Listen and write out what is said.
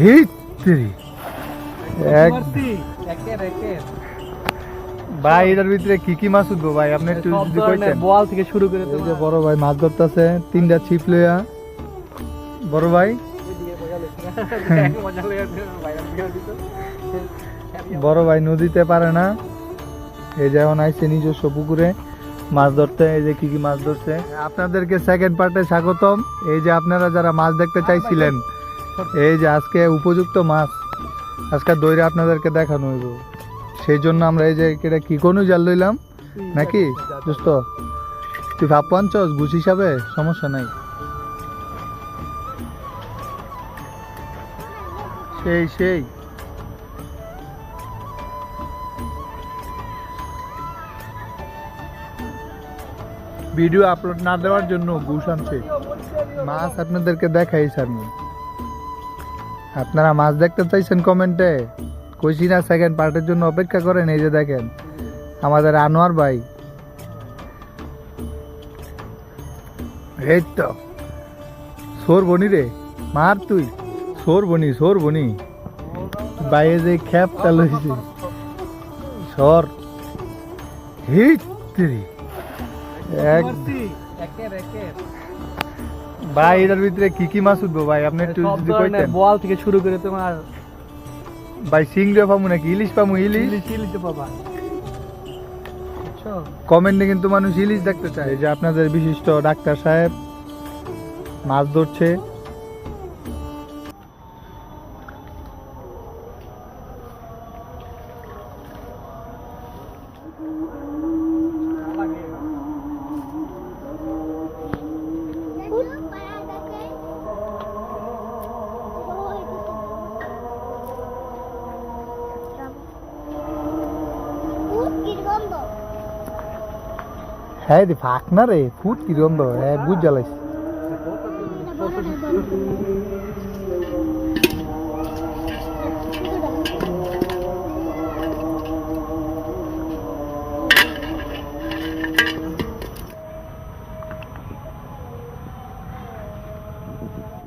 হিটরি এক ভাই এটার ভিতরে কি কি মাছ উঠবো ভাই আপনি একটু যদি কইতেন। বল থেকে শুরু করে এই যে বড় ভাই মাছ ধরতেছে তিনটা ছিপ লইয়া। বড় ভাই বড় ভাই নদীতে পারে না, এই যে এখন আইসে নিজস্ব পুকুরে মাছ ধরতে। এই যে কি কি মাছ ধরছে। আপনাদেরকে সেকেন্ড পার্টে স্বাগতম। এই যে আপনারা যারা মাছ দেখতে চাইছিলেন, এই যে আজকে উপযুক্ত মাছ আজকে দইরে আপনাদেরকে দেখানো হইব। সেই জন্য আমরা এই যে এটা কি কোনো জাল লইলাম নাকি দোস্ত, তুই ভাব পাঞ্চস গুছ হিসাবে সমস্যা নাই। সেই সেই ভিডিও আপলোড না দেওয়ার জন্য ঘুষ আনছে। মাছ আপনাদেরকে দেখাইছি আমি, আপনারা মাছ দেখতে চাইছেন কমেন্টে, কইছি না সেকেন্ড পার্টের জন্য অপেক্ষা করেন। এই যে দেখেন আমাদের আনোয়ার ভাই, এই তো সোর বনি রে মার তুই সোর বনি বাইরে যে খ্যাপটা লইছি সর হিটরি এক ভাই এটার ভিতরে কি কি মাছ উঠবো ভাই আপনি একটু যদি কইতেন। বল থেকে শুরু করে তোমার ভাই সিংড়ে পামু নাকি ইলিশ পামু? ইলিশ পাবা কমেন্টে কিন্তু মানুষ ইলিশ দেখতে চায়। এই যে আপনাদের বিশিষ্ট ডাক্তার সাহেব মাছ ধরছে। হ্যাঁ দি ফাঁক না রে ফুট কি গন্ধ, হ্যাঁ বুঝ জ্বালাইছে।